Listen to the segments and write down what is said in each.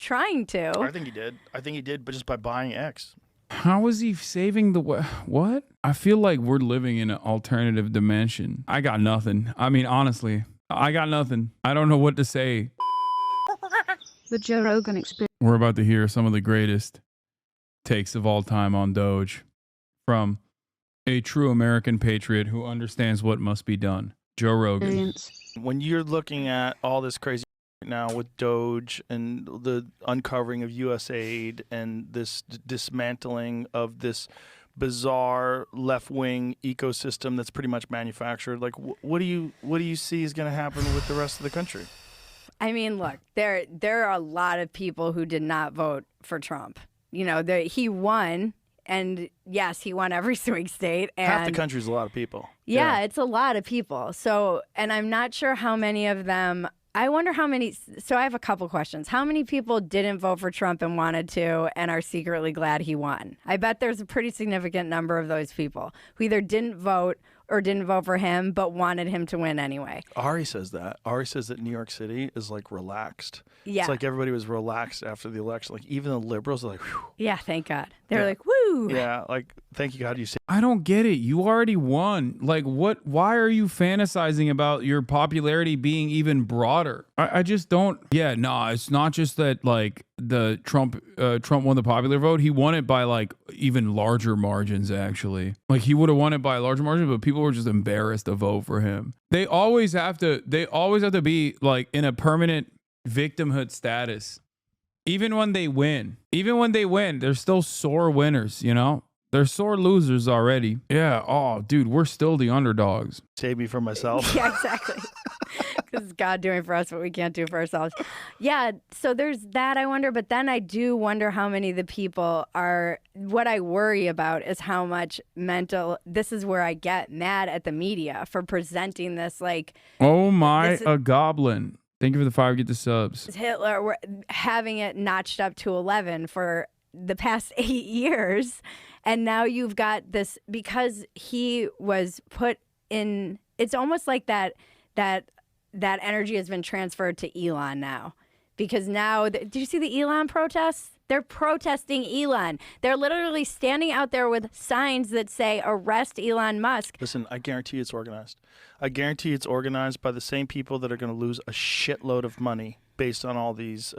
trying to. I think he did. I think he did, but just by buying X. How is he saving the what? I feel like we're living in an alternative dimension. I got nothing. I mean, honestly, I got nothing. I don't know what to say. The Joe Rogan Experience. We're about to hear some of the greatest takes of all time on Doge from a true American patriot who understands what must be done. Joe Rogan. When you're looking at all this crazy now with Doge and the uncovering of USAID and this dismantling of this bizarre left-wing ecosystem that's pretty much manufactured, like what do you see is going to happen with the rest of the country? I mean, look, there are a lot of people who did not vote for Trump. You know, he won. And yes, he won every swing state. And half the country's a lot of people. Yeah, it's a lot of people. So, and I'm not sure how many of them, I wonder how many, so I have a couple questions. How many people didn't vote for Trump and wanted to and are secretly glad he won? I bet there's a pretty significant number of those people who either didn't vote or didn't vote for him but wanted him to win anyway. Ari says that. Ari says that New York City is like relaxed. Yeah. It's like everybody was relaxed after the election. Like even the liberals are like, whew. Yeah, thank God. They're like, woo. Yeah, like thank you God you saved. I don't get it. You already won. Like what? Why are you fantasizing about your popularity being even broader? I just don't. Yeah, no, it's not just that like the Trump won the popular vote. He won it by like even larger margins actually. Like he would have won it by a larger margin, but people were just embarrassed to vote for him. They always have to be like in a permanent victimhood status. Even when they win, they're still sore winners, you know? They're sore losers already. Yeah. Oh, dude, we're still the underdogs. Save me from myself. Yeah, exactly. Because God doing for us what we can't do for ourselves. Yeah, so there's that, I wonder. But then I do wonder how many of the people are, what I worry about is how much this is where I get mad at the media for presenting this like. Oh my, a goblin. Thank you for the 5 get the subs. Hitler, having it notched up to 11 for the past 8 years. And now you've got this, because he was put in, it's almost like that energy has been transferred to Elon now. Because now, did you see the Elon protests? They're protesting Elon. They're literally standing out there with signs that say, arrest Elon Musk. Listen, I guarantee it's organized. I guarantee it's organized by the same people that are going to lose a shitload of money based on all these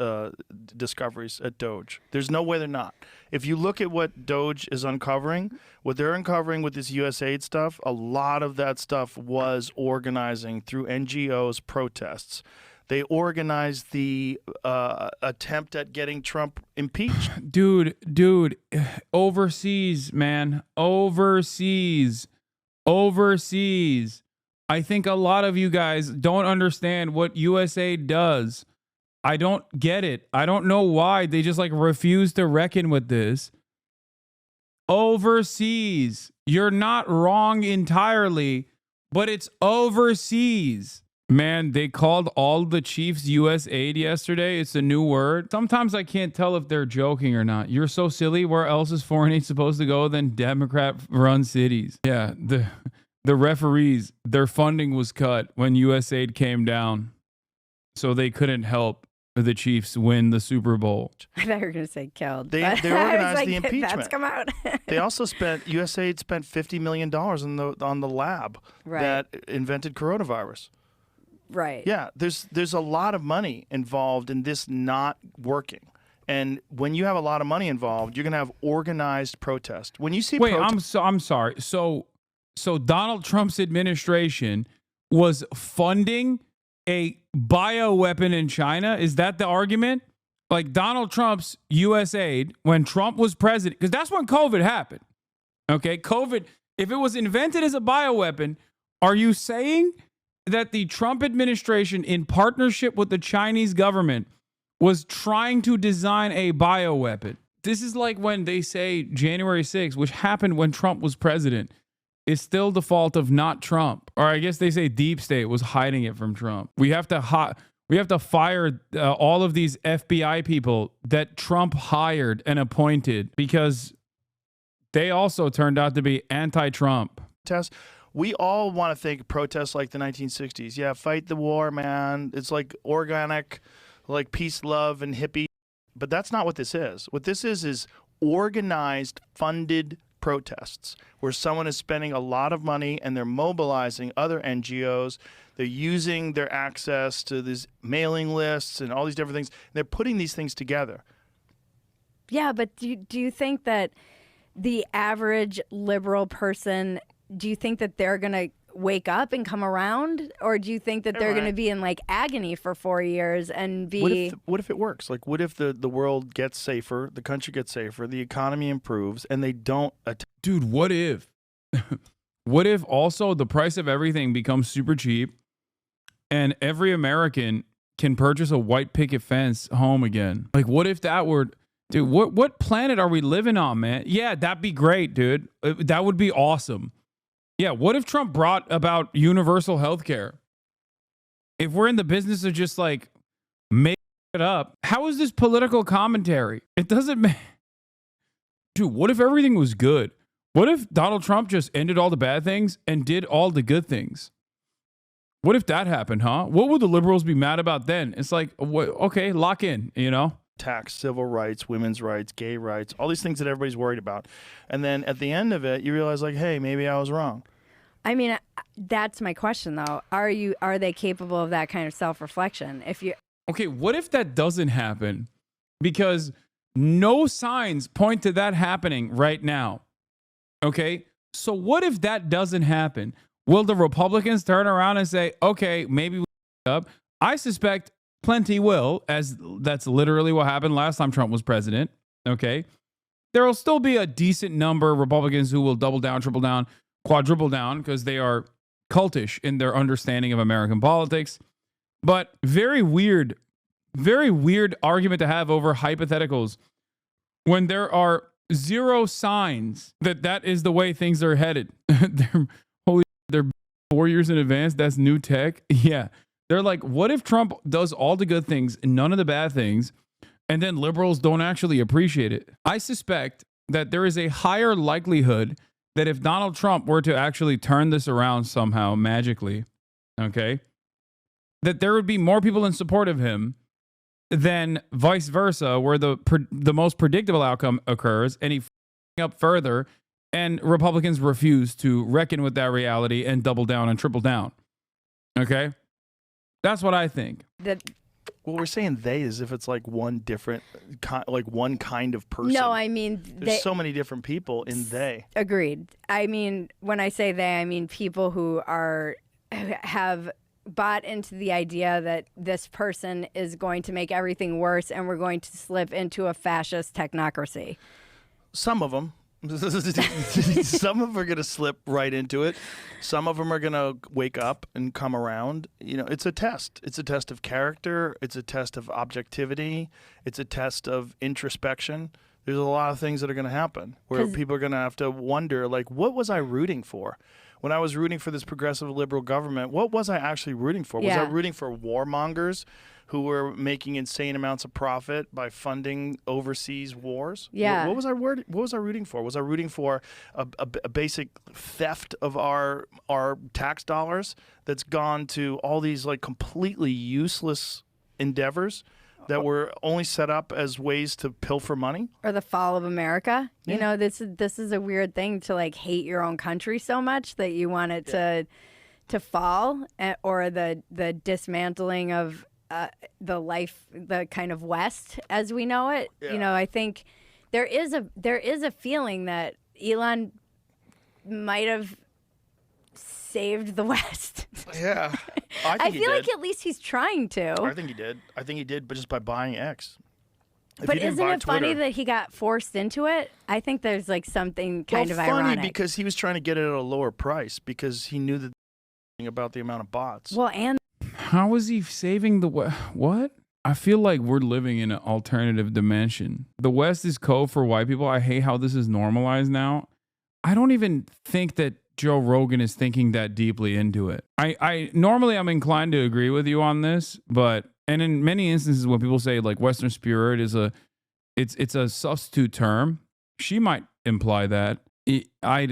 discoveries at Doge. There's no way they're not. If you look at what Doge is uncovering, what they're uncovering with this USAID stuff, a lot of that stuff was organizing through NGOs protests. They organized the attempt at getting Trump impeached. Dude, overseas, man. Overseas. I think a lot of you guys don't understand what USAID does. I don't get it. I don't know why they just like refuse to reckon with this. Overseas. You're not wrong entirely, but it's overseas. Man, they called all the chiefs USAID yesterday. It's a new word. Sometimes I can't tell if they're joking or not. You're so silly. Where else is foreign aid supposed to go than Democrat-run cities? Yeah, the referees, their funding was cut when USAID came down, so they couldn't help the Chiefs win the Super Bowl. I thought you were going to say killed. They organized like, the impeachment. That's come out. They also USAID spent $50 million on the lab that invented coronavirus. Right. Yeah, there's a lot of money involved in this not working. And when you have a lot of money involved, you're going to have organized protest. When you see I'm sorry. So Donald Trump's administration was funding a bioweapon in China? Is that the argument? Like Donald Trump's USAID, when Trump was president, because that's when COVID happened. Okay, COVID, if it was invented as a bioweapon, are you saying that the Trump administration, in partnership with the Chinese government, was trying to design a bioweapon? This is like when they say January 6th, which happened when Trump was president, is still the fault of not Trump. Or I guess they say deep state was hiding it from Trump. We have to fire all of these FBI people that Trump hired and appointed because they also turned out to be anti-Trump. We all want to think protests like the 1960s. Yeah, fight the war, man. It's like organic, like peace, love, and hippie. But that's not what this is. What this is organized, funded protests where someone is spending a lot of money and they're mobilizing other NGOs. They're using their access to these mailing lists and all these different things. They're putting these things together. Yeah, but do you think that the average liberal person, do you think that they're going to wake up and come around? Or do you think that they're going to be in like agony for 4 years and be... What if it works? Like, what if the world gets safer, the country gets safer, the economy improves, and they don't... Dude, what if? What if also the price of everything becomes super cheap and every American can purchase a white picket fence home again? Like, what if that were... Dude, what planet are we living on, man? Yeah, that'd be great, dude. That would be awesome. Yeah, what if Trump brought about universal health care? If we're in the business of just like making it up, how is this political commentary? It doesn't make... Dude, what if everything was good? What if Donald Trump just ended all the bad things and did all the good things? What if that happened, huh? What would the liberals be mad about then? It's like, okay, lock in, you know? Tax, civil rights, women's rights, gay rights, all these things that everybody's worried about. And then at the end of it, you realize like, hey, maybe I was wrong. I mean, that's my question though. Are they capable of that kind of self-reflection? Okay, what if that doesn't happen? Because no signs point to that happening right now. Okay? So what if that doesn't happen? Will the Republicans turn around and say, okay, maybe we up? I suspect plenty will, as that's literally what happened last time Trump was president. Okay. There will still be a decent number of Republicans who will double down, triple down, quadruple down because they are cultish in their understanding of American politics. But very weird argument to have over hypotheticals when there are zero signs that that is the way things are headed. They're 4 years in advance. That's new tech. Yeah. They're like, what if Trump does all the good things and none of the bad things, and then liberals don't actually appreciate it? I suspect that there is a higher likelihood that if Donald Trump were to actually turn this around somehow magically, okay, that there would be more people in support of him than vice versa, where the most predictable outcome occurs and he up further and Republicans refuse to reckon with that reality and double down and triple down. Okay? That's what I think. Well, we're saying they as if it's like one different, like one kind of person. No, I mean... There's so many different people in they. Agreed. I mean, when I say they, I mean people who have bought into the idea that this person is going to make everything worse and we're going to slip into a fascist technocracy. Some of them. Some of them are going to slip right into it. Some of them are going to wake up and come around. You know, it's a test. It's a test of character. It's a test of objectivity. It's a test of introspection. There's a lot of things that are going to happen where people are going to have to wonder, like, what was I rooting for? When I was rooting for this progressive liberal government, what was I actually rooting for? Was I rooting for warmongers who were making insane amounts of profit by funding overseas wars? Yeah. What was I rooting for? Was I rooting for a basic theft of our tax dollars that's gone to all these like completely useless endeavors that were only set up as ways to pilfer money? Or the fall of America? Yeah. You know, this is a weird thing to like hate your own country so much that you want it to fall, or the dismantling of the kind of West as we know it. Yeah. You know, I think there is a feeling that Elon might have saved the West. Yeah. I feel like at least he's trying to. I think he did, but just by buying X. But isn't it funny that he got forced into it? I think there's like something kind of ironic. Funny because he was trying to get it at a lower price because he knew about the amount of bots. Well, and how is he saving the West? What? I feel like we're living in an alternative dimension. The West is code for white people. I hate how this is normalized now. I don't even think that Joe Rogan is thinking that deeply into it. I normally I'm inclined to agree with you on this, but and in many instances when people say like Western spirit is it's a substitute term, she might imply that. I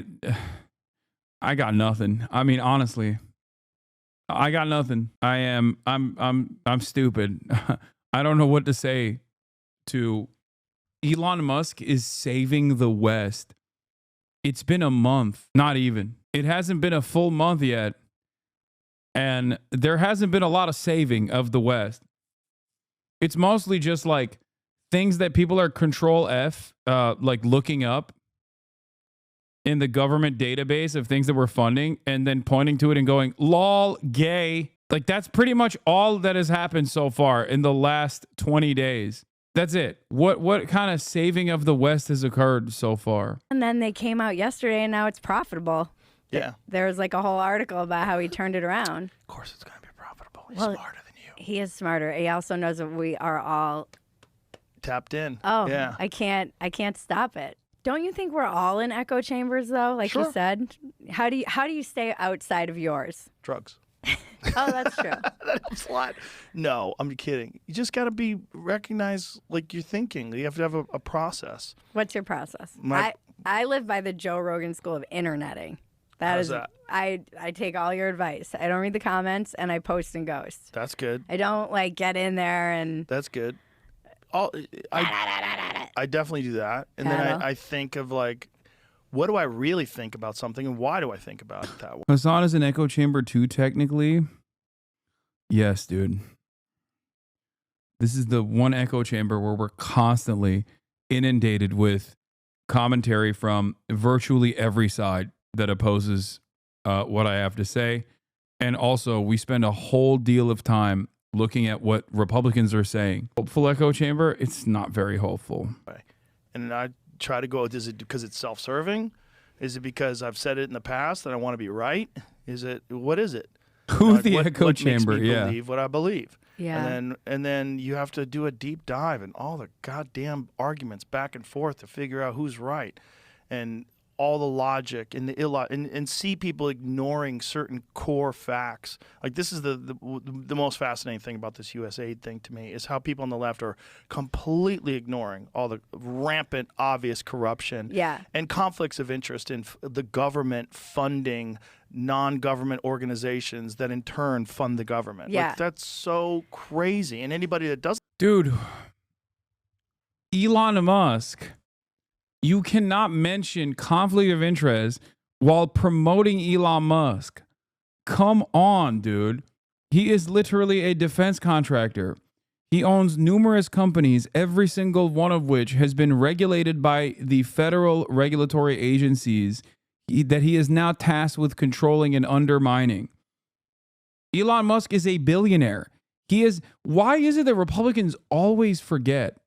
got nothing. I mean, honestly, I got nothing. I'm stupid. I don't know what to say to Elon Musk is saving the West. It's been a month, not even. It hasn't been a full month yet. And there hasn't been a lot of saving of the West. It's mostly just like things that people are control F, like looking up in the government database of things that we're funding and then pointing to it and going, lol, gay. Like that's pretty much all that has happened so far in the last 20 days. That's it. What kind of saving of the West has occurred so far? And then they came out yesterday and now it's profitable. Yeah. There was like a whole article about how he turned it around. Of course it's going to be profitable. He's smarter than you. He is smarter. He also knows that we are all Tapped in. Oh, yeah. I can't stop it. Don't you think we're all in echo chambers though? Like Sure. you said, how do you stay outside of yours? Drugs. Oh, that's true. That helps a lot. No, I'm kidding. You just got to recognize like you're thinking. You have to have a process. What's your process? My- I live by the Joe Rogan school of interneting. How's that? I take all your advice. I don't read the comments and I post and ghost. That's good. I don't like get in there and That's good. I definitely do that. And then I think of like, what do I really think about something and why do I think about it that way? Hasan is an echo chamber too, technically. Yes, dude. This is the one echo chamber where we're constantly inundated with commentary from virtually every side that opposes what I have to say. And also, we spend a whole deal of time looking at what Republicans are saying. Hopeful echo chamber, it's not very hopeful. And I try to go, is it because it's self-serving? Is it because I've said it in the past and I want to be right? What is it? Who's the what echo chamber? Makes me Yeah. believe what I believe. yeah. And then you have to do a deep dive and all the goddamn arguments back and forth to figure out who's right. And all the logic and the and see people ignoring certain core facts. Like this is the most fascinating thing about this USAID thing to me is how people on the left are completely ignoring all the rampant, obvious corruption and conflicts of interest in the government funding non-government organizations that in turn fund the government. Yeah. Like, that's so crazy. And anybody that doesn't. Dude, Elon Musk, you cannot mention conflict of interest while promoting Elon Musk. Come on, dude. He is literally a defense contractor. He owns numerous companies, every single one of which has been regulated by the federal regulatory agencies that he is now tasked with controlling and undermining. Elon Musk is a billionaire. Why is it that Republicans always forget?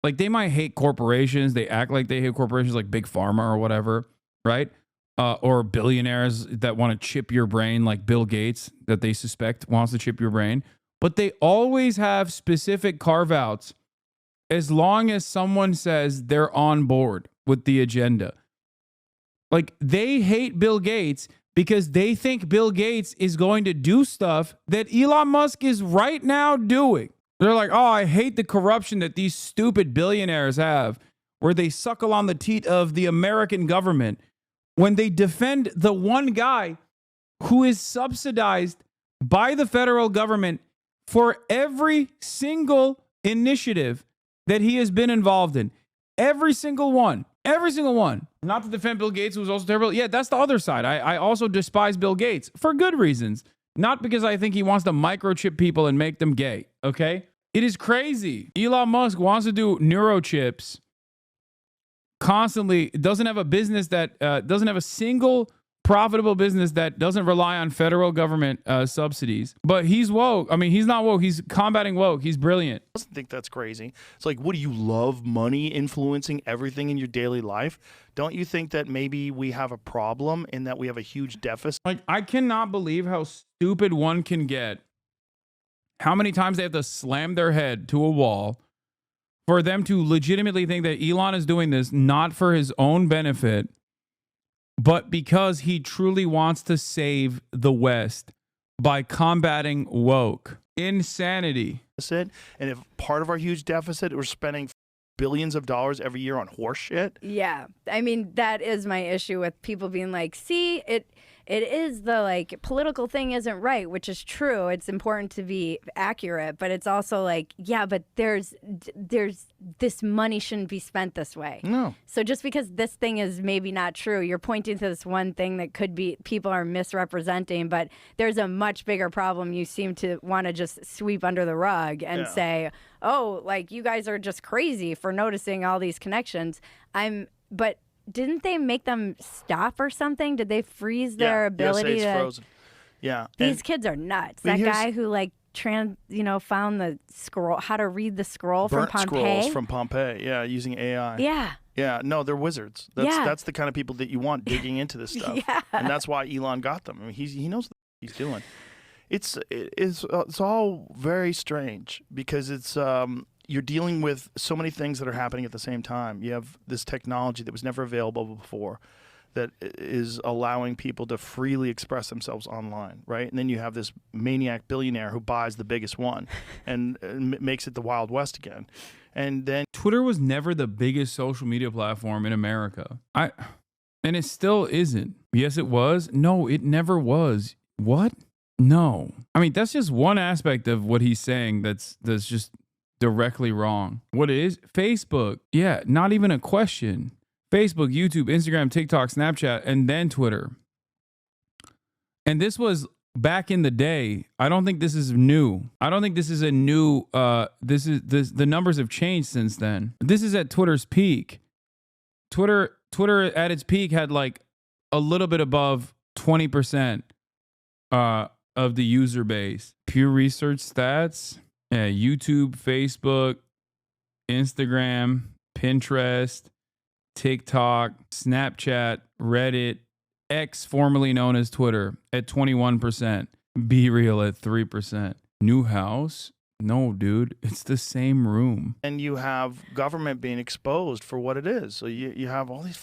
Like, they might hate corporations. They act like they hate corporations like Big Pharma or whatever, right? Or billionaires that want to chip your brain like Bill Gates that they suspect wants to chip your brain. But they always have specific carve-outs as long as someone says they're on board with the agenda. Like, they hate Bill Gates because they think Bill Gates is going to do stuff that Elon Musk is right now doing. They're like, oh, I hate the corruption that these stupid billionaires have, where they suckle on the teat of the American government when they defend the one guy who is subsidized by the federal government for every single initiative that he has been involved in. Every single one. Every single one. Not to defend Bill Gates, who's also terrible. Yeah, that's the other side. I also despise Bill Gates for good reasons. Not because I think he wants to microchip people and make them gay, okay? It is crazy. Elon Musk wants to do neurochips constantly. Doesn't have a business that doesn't have a single profitable business that doesn't rely on federal government subsidies. But he's woke. I mean, he's not woke. He's combating woke. He's brilliant. I think that's crazy. It's like, what do you love money influencing everything in your daily life? Don't you think that maybe we have a problem in that we have a huge deficit? Like, I cannot believe how stupid one can get. How many times they have to slam their head to a wall for them to legitimately think that Elon is doing this not for his own benefit, but because he truly wants to save the West by combating woke. Insanity. And if part of our huge deficit, we're spending billions of dollars every year on horse shit. Yeah. I mean, that is my issue with people being like, see, it is the like political thing isn't right, which is true. It's important to be accurate, but it's also like, yeah, but there's this money shouldn't be spent this way. No. So just because this thing is maybe not true, you're pointing to this one thing that could be people are misrepresenting, but there's a much bigger problem you seem to want to just sweep under the rug and say, oh, like you guys are just crazy for noticing all these connections. But didn't they make them stop or something? Did they freeze their ability USA's to? Frozen. Yeah. These kids are nuts. That guy who like found the scroll, how to read the scroll from Pompeii. Scrolls from Pompeii. Yeah, using AI. Yeah. Yeah, no, they're wizards. That's the kind of people that you want digging into this stuff. And that's why Elon got them. I mean, he knows what he's doing. It's all very strange because it's you're dealing with so many things that are happening at the same time. You have this technology that was never available before that is allowing people to freely express themselves online, right? And then you have this maniac billionaire who buys the biggest one and makes it the Wild West again. And then Twitter was never the biggest social media platform in America. And it still isn't. Yes, it was. No, it never was. What? No. I mean, that's just one aspect of what he's saying that's just directly wrong. What is Facebook? Yeah, not even a question. Facebook, YouTube, Instagram, TikTok, Snapchat, and then Twitter. And this was back in the day. I don't think this is new. I don't think this is a new the numbers have changed since then. This is at Twitter's peak. Twitter at its peak had like a little bit above 20% of the user base. Pew Research stats. Yeah, YouTube, Facebook, Instagram, Pinterest, TikTok, Snapchat, Reddit, X, formerly known as Twitter, at 21%. Be Real at 3%. New house? No, dude, it's the same room. And you have government being exposed for what it is. So you have all these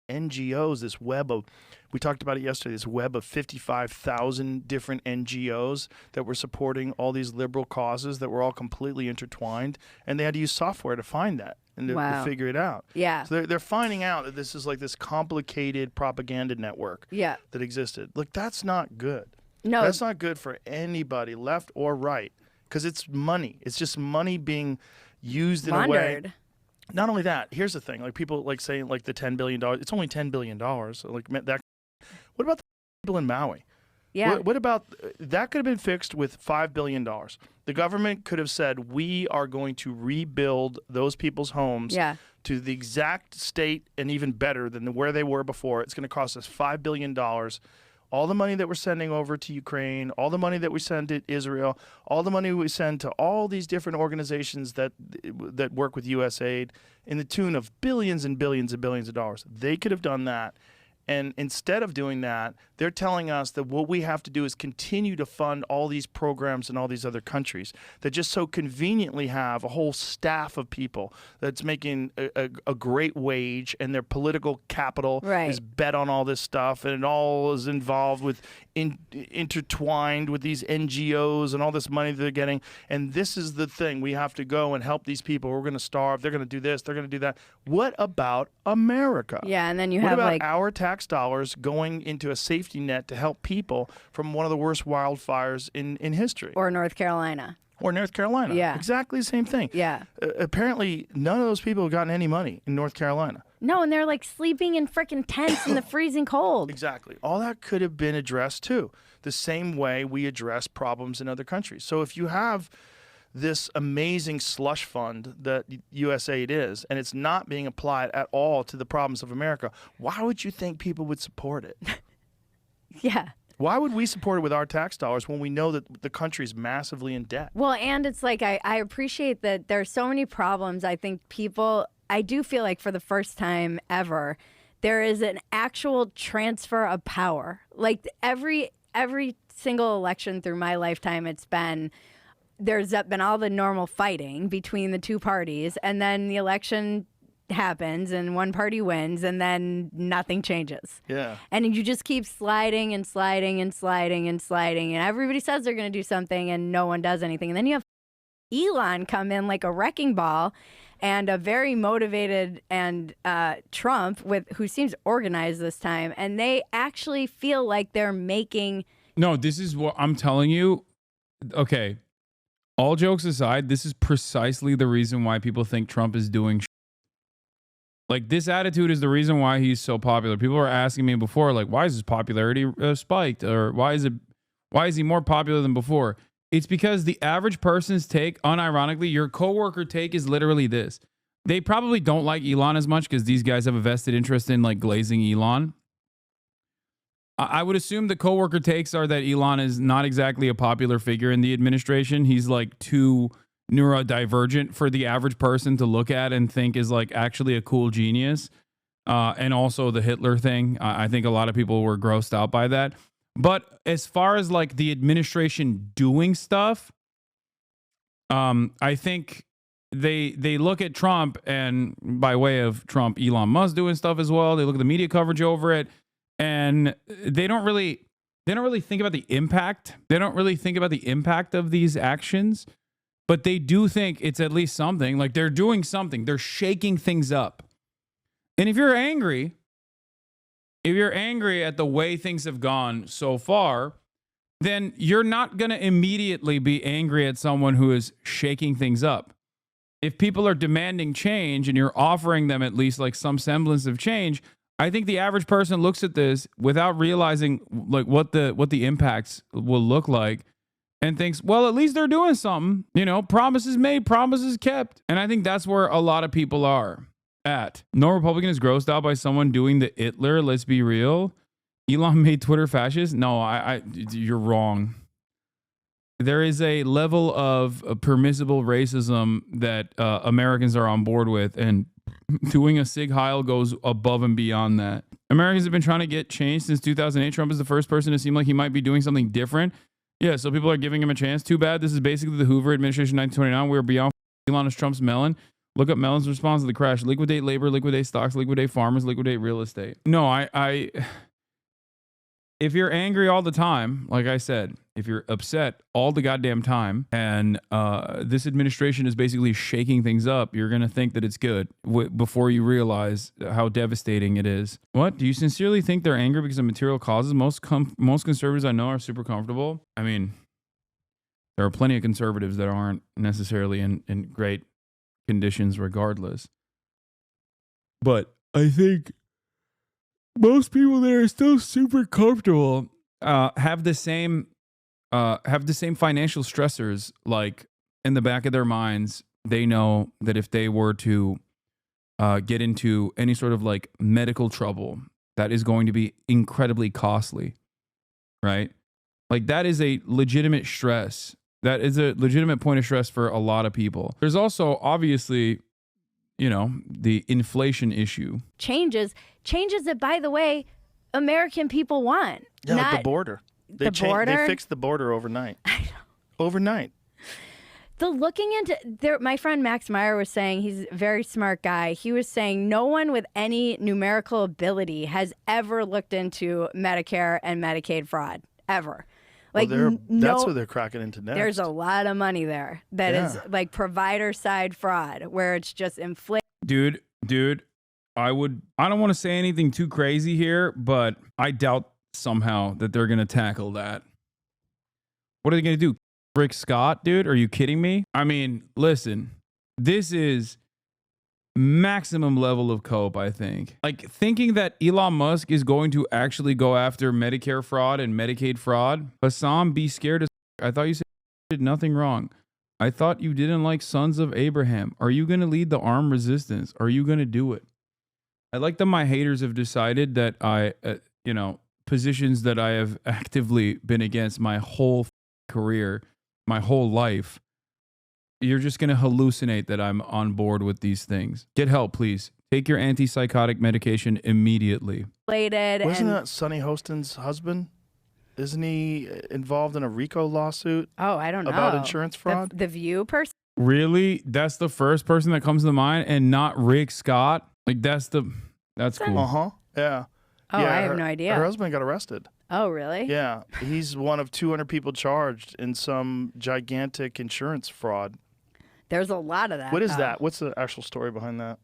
NGOs, this web of, we talked about it yesterday, this web of 55,000 different NGOs that were supporting all these liberal causes that were all completely intertwined. And they had to use software to find that and to figure it out. Yeah. So they're finding out that this is like this complicated propaganda network that existed. Look, that's not good. No. That's not good for anybody, left or right, because it's money. It's just money being used in a way. Not only that, here's the thing. Like people like saying like the $10 billion, it's only $10 billion. Like that. What about the people in Maui? Yeah. What about, that could have been fixed with $5 billion. The government could have said, we are going to rebuild those people's homes to the exact state and even better than where they were before. It's going to cost us $5 billion. All the money that we're sending over to Ukraine, all the money that we send to Israel, all the money we send to all these different organizations that work with USAID in the tune of billions and billions and billions of dollars. They could have done that. And instead of doing that, they're telling us that what we have to do is continue to fund all these programs in all these other countries that just so conveniently have a whole staff of people that's making a great wage, and their political capital is bet on all this stuff, and it all is involved with intertwined with these NGOs and all this money that they're getting. And this is the thing. We have to go and help these people. We're going to starve. They're going to do this. They're going to do that. What about America? Yeah, and then you what have about like our tax dollars going into a safety net to help people from one of the worst wildfires in history? Or North Carolina. Or North Carolina. Yeah. Exactly the same thing. Yeah. Apparently, none of those people have gotten any money in North Carolina. No, and they're like sleeping in freaking tents in the freezing cold. Exactly. All that could have been addressed too, the same way we address problems in other countries. So if you have this amazing slush fund that USAID is, and it's not being applied at all to the problems of America, why would you think people would support it? Yeah. Why would we support it with our tax dollars when we know that the country's massively in debt? Well, and it's like I appreciate that there's so many problems. I think I do feel like for the first time ever, there is an actual transfer of power. Like every single election through my lifetime, there's been all the normal fighting between the two parties, and then the election happens and one party wins, and then nothing changes. Yeah. And you just keep sliding and sliding and sliding and sliding, and everybody says they're going to do something and no one does anything. And then you have Elon come in like a wrecking ball and a very motivated and Trump who seems organized this time, and they actually feel like they're making. No, this is what I'm telling you. Okay, all jokes aside, this is precisely the reason why people think Trump is doing. Like, this attitude is the reason why he's so popular. People were asking me before, like, why is his popularity spiked, or why is he more popular than before? It's because the average person's take, unironically, your coworker take is literally this. They probably don't like Elon as much because these guys have a vested interest in like glazing Elon. I would assume the coworker takes are that Elon is not exactly a popular figure in the administration. He's like too neurodivergent for the average person to look at and think is like actually a cool genius. And also the Hitler thing. I think a lot of people were grossed out by that. But as far as like the administration doing stuff, I think they look at Trump, and by way of Trump, Elon Musk doing stuff as well. They look at the media coverage over it, and they don't really think about the impact. They don't really think about the impact of these actions, but they do think it's at least something. Like they're doing something. They're shaking things up. And if you're angry at the way things have gone so far, then you're not going to immediately be angry at someone who is shaking things up. If people are demanding change and you're offering them at least like some semblance of change, I think the average person looks at this without realizing like what the impacts will look like and thinks, well, at least they're doing something, you know, promises made, promises kept. And I think that's where a lot of people are at. No Republican is grossed out by someone doing the Hitler. Let's be real. Elon made Twitter fascist. No, you're wrong. There is a level of permissible racism that Americans are on board with, and doing a Sig Heil goes above and beyond that. Americans have been trying to get change since 2008. Trump is the first person to seem like he might be doing something different. Yeah, so people are giving him a chance. Too bad. This is basically the Hoover administration 1929. We're beyond Elon is Trump's melon. Look up Mellon's response to the crash. Liquidate labor, liquidate stocks, liquidate farmers, liquidate real estate. No, if you're angry all the time, like I said, if you're upset all the goddamn time, and this administration is basically shaking things up, you're going to think that it's good before you realize how devastating it is. What? Do you sincerely think they're angry because of material causes? Most conservatives I know are super comfortable. I mean, there are plenty of conservatives that aren't necessarily in great conditions regardless. But I think most people that are still super comfortable have the same financial stressors. Like in the back of their minds, they know that if they were to get into any sort of like medical trouble, that is going to be incredibly costly, right? Like that is a legitimate stress. That is a legitimate point of stress for a lot of people. There's also obviously, you know, the inflation issue. Changes that, by the way, American people want. Yeah, like the border. They fixed the border overnight. I know. Overnight. The looking into there, my friend Max Meyer was saying, he's a very smart guy. He was saying no one with any numerical ability has ever looked into Medicare and Medicaid fraud, ever. Like, well, that's what they're cracking into next. There's a lot of money there that is like provider side fraud, where it's just inflated. Dude, I don't want to say anything too crazy here, but I doubt somehow that they're going to tackle that. What are they going to do? Rick Scott, dude? Are you kidding me? I mean, listen, this is maximum level of cope, I think. Like, thinking that Elon Musk is going to actually go after Medicare fraud and Medicaid fraud. Hassan, be scared as I thought you said you did nothing wrong. I thought you didn't like Sons of Abraham. Are you going to lead the armed resistance? Are you going to do it? I like that my haters have decided that I, positions that I have actively been against my whole career, my whole life. You're just going to hallucinate that I'm on board with these things. Get help, please. Take your antipsychotic medication immediately. Wasn't that Sonny Hostin's husband? Isn't he involved in a RICO lawsuit? Oh, I don't know. About insurance fraud? The View person? Really? That's the first person that comes to mind, and not Rick Scott? Like, that's cool. Uh-huh. Yeah. Oh, yeah, I have no idea. Her husband got arrested. Oh, really? Yeah. He's one of 200 people charged in some gigantic insurance fraud. There's a lot of that. What is though. that? What's the actual story behind that?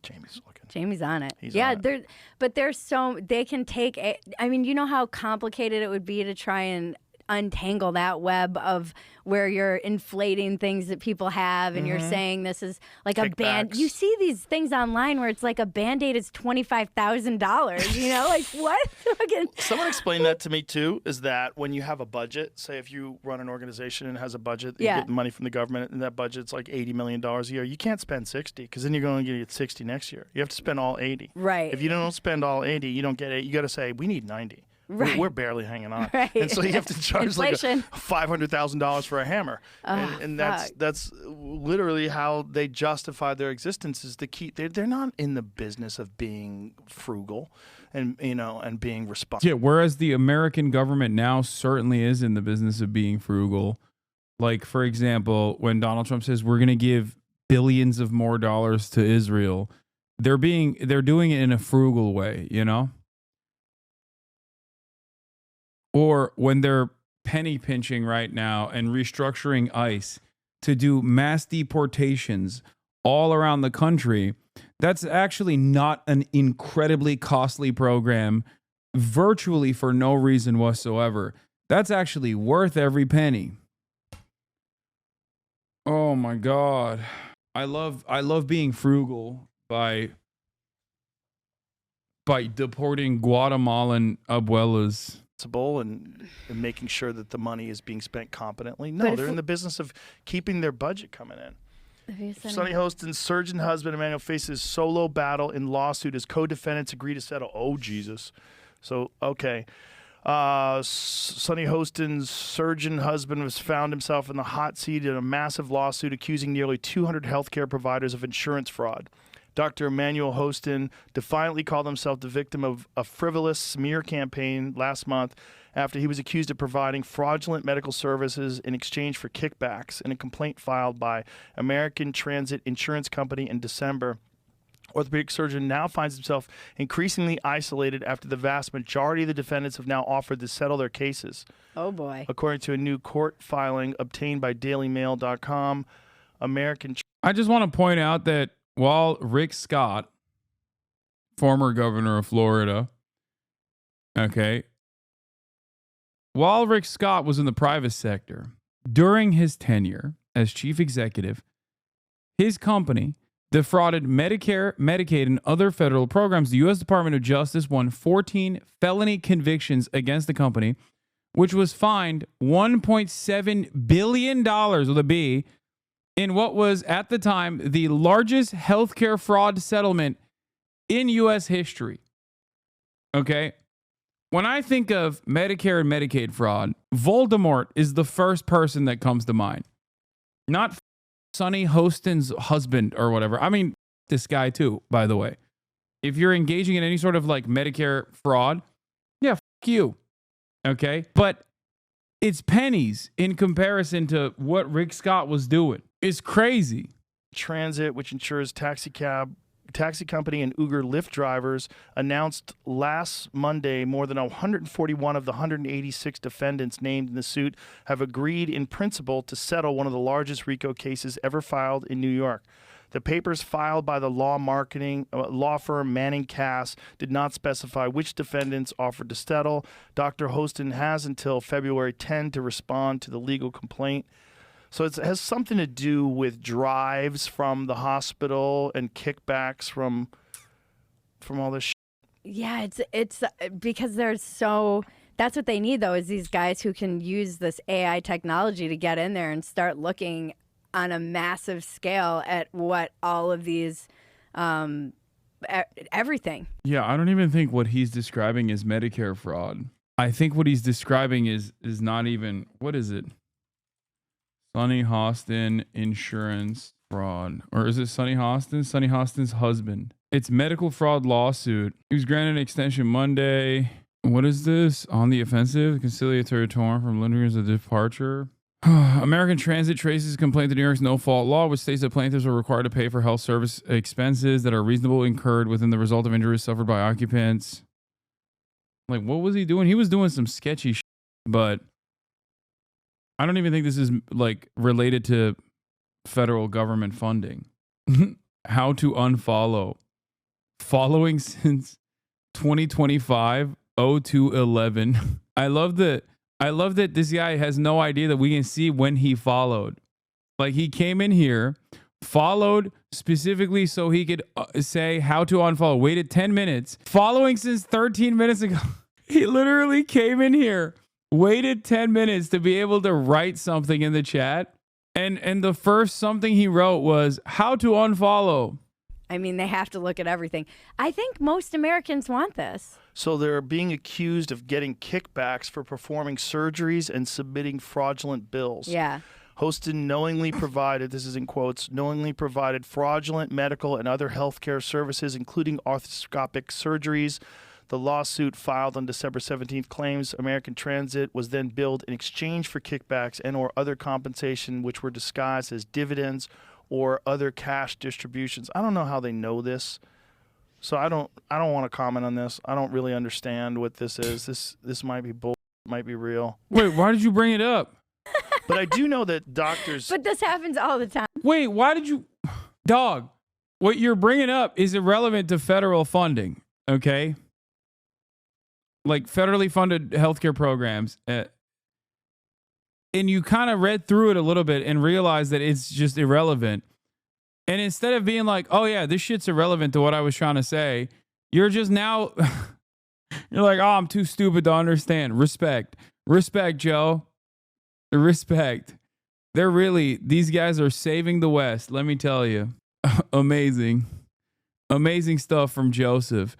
Jamie's looking. Jamie's on it. He's yeah, on it. but there's so they can take. I mean, you know how complicated it would be to try and untangle that web of where you're inflating things that people have and you're saying this is like a band. Kickbacks. You see these things online where it's like a Band-Aid is $25,000. You know, like what? Someone explained that to me too. Is that when you have a budget, say if you run an organization and has a budget, you get money from the government, and that budget's like $80 million a year. You can't spend 60 because then you're going to get 60 next year. You have to spend all 80. Right. If you don't spend all 80, you don't get it. You got to say we need 90. Right. We're barely hanging on, Right. and so you have to charge Inflation. like $500,000 for a hammer, and that's literally how they justify their existence. Is to keep they're not in the business of being frugal, and and being responsible. Yeah, whereas the American government now certainly is in the business of being frugal. Like, for example, when Donald Trump says we're going to give billions of more dollars to Israel, they're doing it in a frugal way, you know? Or when they're penny pinching right now and restructuring ICE to do mass deportations all around the country, that's actually not an incredibly costly program, virtually for no reason whatsoever. That's actually worth every penny. Oh my God. I love being frugal by deporting Guatemalan abuelas. And making sure that the money is being spent competently. No, they're in the business of keeping their budget coming in. Sonny Hostin's surgeon husband Emmanuel faces solo battle in lawsuit as co-defendants agree to settle. Oh, Jesus. So, okay. Sonny Hostin's surgeon husband has found himself in the hot seat in a massive lawsuit accusing nearly 200 healthcare providers of insurance fraud. Dr. Emmanuel Hostin defiantly called himself the victim of a frivolous smear campaign last month after he was accused of providing fraudulent medical services in exchange for kickbacks in a complaint filed by American Transit Insurance Company in December. Orthopedic surgeon now finds himself increasingly isolated after the vast majority of the defendants have now offered to settle their cases. Oh, boy. According to a new court filing obtained by DailyMail.com, I just want to point out that while Rick Scott, former governor of Florida, while Rick Scott was in the private sector, during his tenure as chief executive, his company defrauded Medicare, Medicaid, and other federal programs. The U.S. Department of Justice won 14 felony convictions against the company, which was fined $1.7 billion with a B in what was, at the time, the largest healthcare fraud settlement in U.S. history. Okay? When I think of Medicare and Medicaid fraud, Voldemort is the first person that comes to mind. Not Sonny Hostin's husband or whatever. I mean, this guy too, by the way. If you're engaging in any sort of like Medicare fraud, yeah, you. Okay? But it's pennies in comparison to what Rick Scott was doing. It's crazy. Transit, which insures taxi company and Uber Lyft drivers, announced last Monday more than 141 of the 186 defendants named in the suit have agreed in principle to settle one of the largest RICO cases ever filed in New York. The papers filed by the law firm Manning Cass did not specify which defendants offered to settle. Dr. Hostin has until February 10 to respond to the legal complaint. So it has something to do with drives from the hospital and kickbacks from all this shit. Yeah, it's because that's what they need though, is these guys who can use this AI technology to get in there and start looking on a massive scale at what all of these everything. Yeah, I don't even think what he's describing is Medicare fraud. I think what he's describing is not even, what is it? Sonny Hostin insurance fraud. Or is it Sonny Hostin? Sonny Hostin's husband. It's medical fraud lawsuit. He was granted an extension Monday. What is this? On the offensive? Conciliatory torn from lingers of departure. American Transit traces complaint to New York's no-fault law, which states that plaintiffs are required to pay for health service expenses that are reasonably incurred within the result of injuries suffered by occupants. Like, what was he doing? He was doing some sketchy shit, but I don't even think this is like related to federal government funding. How to unfollow. Following since 2025 0211. I love that this guy has no idea that we can see when he followed. Like, he came in here, followed specifically so he could say how to unfollow. Waited 10 minutes. Following since 13 minutes ago. He literally came in here, waited 10 minutes to be able to write something in the chat. And the first something he wrote was how to unfollow. I mean, they have to look at everything. I think most Americans want this. So they're being accused of getting kickbacks for performing surgeries and submitting fraudulent bills. Yeah. Hostin knowingly provided, this is in quotes, knowingly provided fraudulent medical and other healthcare services, including arthroscopic surgeries. The lawsuit filed on December 17th claims American Transit was then billed in exchange for kickbacks and or other compensation, which were disguised as dividends or other cash distributions. I don't know how they know this. So I don't want to comment on this. I don't really understand what this is. This might be bull, might be real. Wait, why did you bring it up? But I do know that doctors. But this happens all the time. Wait, why did you... Dog, what you're bringing up is irrelevant to federal funding, okay? Like federally funded healthcare programs. And you kind of read through it a little bit and realized that it's just irrelevant. And instead of being like, oh yeah, this shit's irrelevant to what I was trying to say, you're just now... You're like, oh, I'm too stupid to understand. Respect, Joe. Respect. These guys are saving the West, let me tell you. Amazing stuff from Joseph.